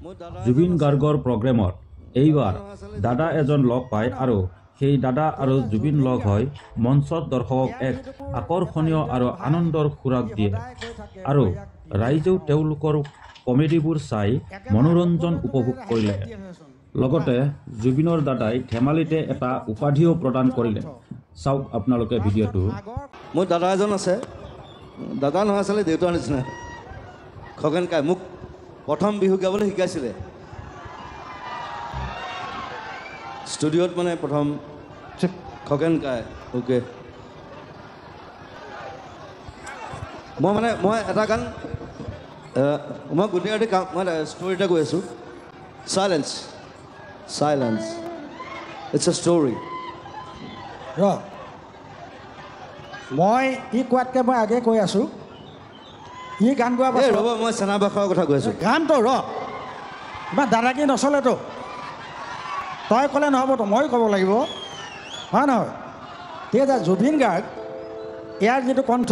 জুবিন গাৰ্গৰ প্ৰগ্ৰেমত এইবাৰ দাদা এজন লগ পায় আৰু সেই দাদা আৰু জুবিন লগ হৈ মঞ্চত দৰ্শকক এক আকৰ্ষণীয় আৰু আনন্দৰ খোৰাক দিয়ে আৰু ৰাইজেও তেওঁলোকৰ কমেডিবোৰ চাই মনোৰঞ্জন উপভোগ কৰিলে। লগতে জুবিনৰ দাদাই ধেমালিতে এটা উপাধিও প্ৰদান কৰিলে। চাওক আপোনালোকে ভিডিঅ'টো। মোৰ দাদা এজন আছে, দাদা নহয় আচলতে দেউতাৰ নিচিনা, খগেন কাই। মোক প্ৰথম বিহু গাবলৈ শিকাইছিলে ষ্টুডিঅ'ত, মানে প্ৰথম খগেন কাই। অ'কে, মই এটা গান, মই গোটেই ৰাতি মই ষ্টৰি এটা কৈ আছোঁ। Challenge, challenge, it's a story. মই ই কোৱাতকৈ মই আগে কৈ আছোঁ, ই গান গোৱা পাছত ৰ'ব, মই চেনাবাসৰ কথা কৈ আছোঁ। গানটো ইমান দাদাগিৰি নচলেতো, তই ক'লে নহ'বতো, ময়ো ক'ব লাগিব, হয় নহয়? ঠিক আছে, জুবিন গাৰ্গ ইয়াৰ যিটো কণ্ঠ,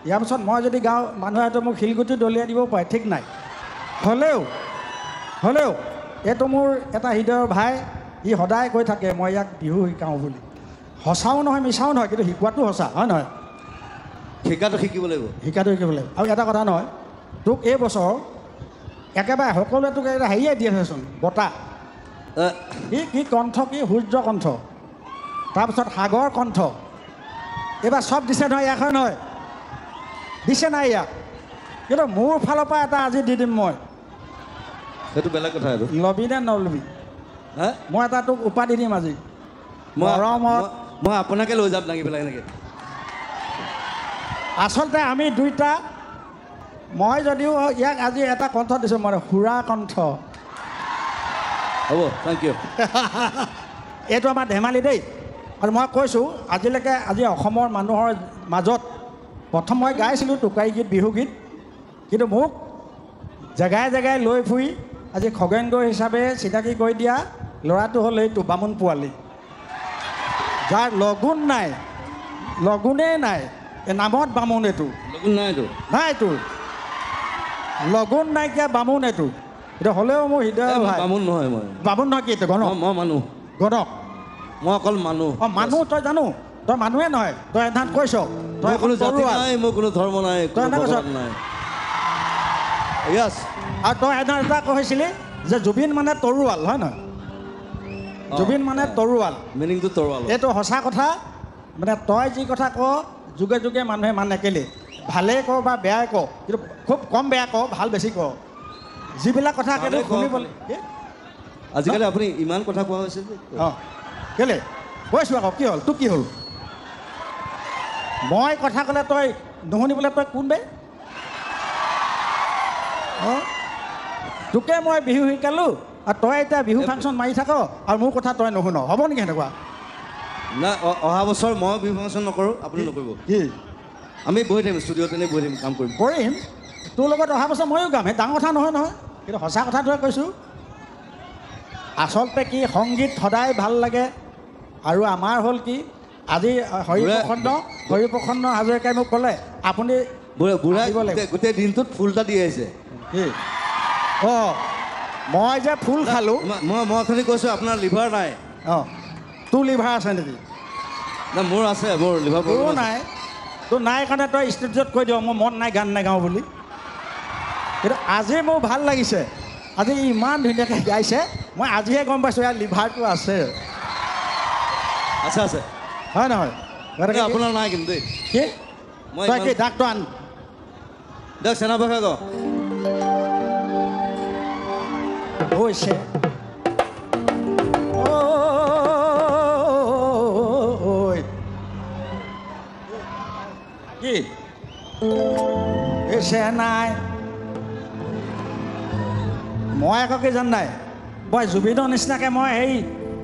ইয়াৰ পিছত মই যদি গাওঁ মানুহে হয়তো মোক শিলগুটি দলিয়াই দিব পাৰে, ঠিক নাই। হ'লেও এইটো মোৰ এটা হৃদয়ৰ ভাই, ই সদায় কৈ থাকে মই ইয়াক বিহু শিকাওঁ বুলি। সঁচাও নহয়, মিছাও নহয়, কিন্তু শিকোৱাটো সঁচা, হয় নহয়? শিকাটো শিকিব লাগিব, শিকাটো শিকিব লাগিব। আৰু এটা কথা নহয়, তোক এই বছৰ একেবাৰে সকলোৱে তোক এটা হেৰিয়ে দি আছেচোন, বঁটা। কি কণ্ঠ, কি সূৰ্য কণ্ঠ, তাৰপিছত সাগৰ কণ্ঠ, এইবাৰ চব দিছে নহয়, ইয়াক হয় নহয়? দিছে নাই ইয়াক? কিন্তু মোৰ ফালৰ পৰা এটা আজি দি দিম মই। সেইটো বেলেগ কথা। এইটো ল'বি নে নলবি? মই এটা তোক উপাধি দিম আজি। মই আপোনাকে লৈ যাম লাগি পেলাই এনেকৈ। আচলতে আমি দুইটা, মই যদিও ইয়াক আজি এটা কণ্ঠ দিছোঁ, মই সুৰা কণ্ঠ। হ'ব, থেংক ইউ। এইটো আমাৰ ধেমালি দেই। আৰু মই কৈছোঁ আজিলৈকে, আজি অসমৰ মানুহৰ মাজত প্ৰথম মই গাইছিলোঁ টোকাৰী গীত, বিহু গীত, কিন্তু মোক জেগাই জেগাই লৈ ফুৰি আজি খগেন গগৈ হিচাপে চিনাকি কৰি দিয়া ল'ৰাটো হ'ল এইটো বামুণ পোৱালি, যাৰ লগুণ নাই, লগুণেই নাই, এই নামত বামুণ। এইটো লগুণ নাইতো, নাইতো, লগুণ নাইকিয়া বামুণ এইটো। এতিয়া হ'লেও মোৰ হৃদয় ভাই। বামুণ নহয়, মই বামুণ নহয়, কি এইটো গণক? মই মানুহ, গণক। মই অকল মানুহ। অঁ, মানুহ তই জানো, তই মানুহে নহয়, তই এধান কৈছ তই কোনো জাতি নাই, মোৰ কোনো ধৰ্ম নাই, কোনো ভগৱান নাই। য়েছ। আৰু তই এধান এটা কৈছিলি যে জুবিন মানে তৰোৱাল, হয় নহয়? জুবিন মানে তৰোৱাল, মিনিংটো তৰোৱাল। এইটো সঁচা কথা। মানে তই যি কথা ক, যুগে যুগে মানুহে মানে কেলে, ভালেই ক বা বেয়াই ক, কিন্তু খুব কম বেয়া ক, ভাল বেছি ক। যিবিলাক কথা কিন্তু শুনিবলৈ আজিকালি আপুনি ইমান কথা কোৱা হৈছে যে। অঁ, কেলে কৈছোঁ আকৌ, কি হ'ল তোক, কি হ'ল? মই কথা ক'লে তই নুশুনিবলৈ তই কোন বে? অঁ, তোকে মই বিহু শিকালোঁ আৰু তই এতিয়া বিহু ফাংচন মাৰি থাক আৰু মোৰ কথা তই নুশুন, হ'ব নেকি সেনেকুৱা? নাই, অহা বছৰ মই বিহু ফাংচন নকৰোঁ, আপুনি নকৰিব। কি? আমি বহি থাকিম ষ্টুডিঅ'ত, এনেই বহি থাকিম, কাম কৰিম। কৰিম, তোৰ লগত অহা বছৰ ময়ো গাম, সেই ডাঙৰ কথা নহয় নহয়, কিন্তু সঁচা কথাটোৱে কৈছোঁ। আচলতে কি, সংগীত সদায় ভাল লাগে। আৰু আমাৰ হ'ল কি, আজি হৰিপ্ৰসন্ন হাজৰিকাই মোক ক'লে আপুনি বুঢ়াই গোটেই দিনটোত ফুল এটা দি আহিছে। কি? অঁ, মই যে ফুল খালোঁ, মই খালি কৈছোঁ আপোনাৰ লিভাৰ নাই। অঁ, তোৰ লিভাৰ আছে নেকি? নাই, মোৰ আছে, মোৰ লিভাৰ তোৰো নাই। তোৰ নাই কাৰণে তই ষ্টুডিঅ'ত কৈ দিয় মোৰ মন নাই, গান নাগাওঁ বুলি। কিন্তু আজি মোৰ ভাল লাগিছে, আজি ইমান ধুনীয়াকৈ গাইছে, মই আজিহে গম পাইছোঁ ইয়াৰ লিভাৰটো আছে। আছে, আছে, হয় নহয়? আপোনাৰ নাই কিন্তু দেই। কি তই কি ডাক্তৰ আন দিয়ক, চেনাবাসে ক হৈছে। কি হৈছে নাই? মই আকৌ কি জান নাই, মই জুবিনৰ নিচিনাকৈ মই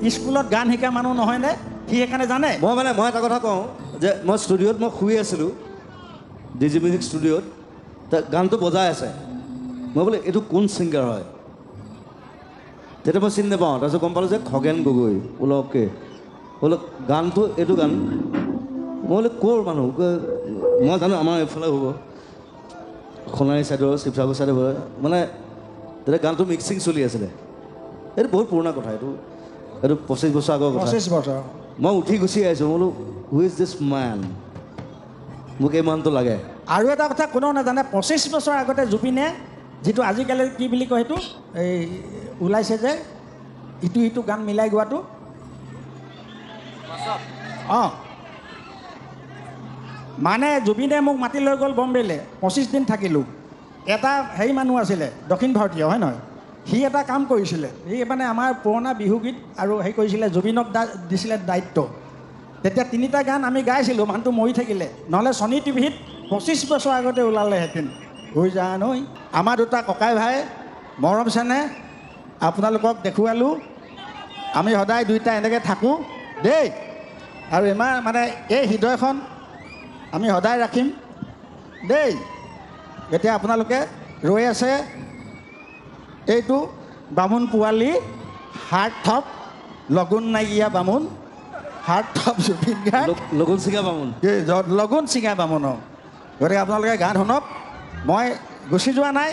সেই স্কুলত গান শিকা মানুহ নহয়নে? সি সেইকাৰণে জানে। মই এটা কথা কওঁ যে মই ষ্টুডিঅ'ত মই শুই আছিলোঁ, DG মিউজিক ষ্টুডিঅ'ত, গানটো বজাই আছে। মই বোলে এইটো কোন ছিংগাৰ হয়, তেতিয়া মই চিনি নাপাওঁ। তাৰপিছত গম পালোঁ যে খগেন গগৈ। বোলো অ'কে, বোলো গানটো এইটো গান। মই বোলে ক'ৰ মানুহ? মই জানো আমাৰ এইফালে হ'ব, সোণাৰী ছাইডৰ, শিৱসাগৰ ছাইডৰ, মানে তেতিয়া গানটো মিক্সিং চলি আছিলে এইটো বহুত পুৰণা কথা এইটো 25 বছৰ আগৰ কথা 25 বছৰ মই উঠি গুচি আহিছোঁ মই বোলো হু ইজ দিছ মেন মোক এই মানুহটো লাগে আৰু এটা কথা কোনেও নাজানে 25 বছৰ আগতে জুবিনে যিটো আজিকালি কি বুলি কয় সেইটো এই ওলাইছে যে ইটো গান মিলাই গোৱাটো অঁ মানে জুবিনে মোক মাতি লৈ গ'ল বম্বেলৈ 25 দিন থাকিলোঁ এটা হেৰি মানুহ আছিলে দক্ষিণ ভাৰতীয় হয় নহয় সি এটা কাম কৰিছিলে সি মানে আমাৰ পুৰণা বিহুগীত আৰু হেৰি কৰিছিলে জুবিনক দিছিলে দায়িত্ব তেতিয়া 3টা গান আমি গাইছিলোঁ মানুহটো মৰি থাকিলে নহ'লে ছনী টিভিত 25 বছৰ আগতে ওলালেহেঁতেন হৈ যা নৈ আমাৰ 2টা ককাই ভাই মৰম চেনে আপোনালোকক দেখুৱালোঁ আমি সদায় 2টা এনেকৈ থাকোঁ দেই আৰু ইমান মানে এই হৃদয়খন আমি সদায় ৰাখিম দেই এতিয়া আপোনালোকে ৰৈ আছে এইটো বামুণ পোৱালি হাৰ্ট থপ লগুণ নাইকিয়া বামুণ হাৰ্ট থপ জুবিন গাৰ্গ লগুণ চিঙা বামুণ লগুণ চিঙা বামুণ গতিকে আপোনালোকে গান শুনক মই গুচি যোৱা নাই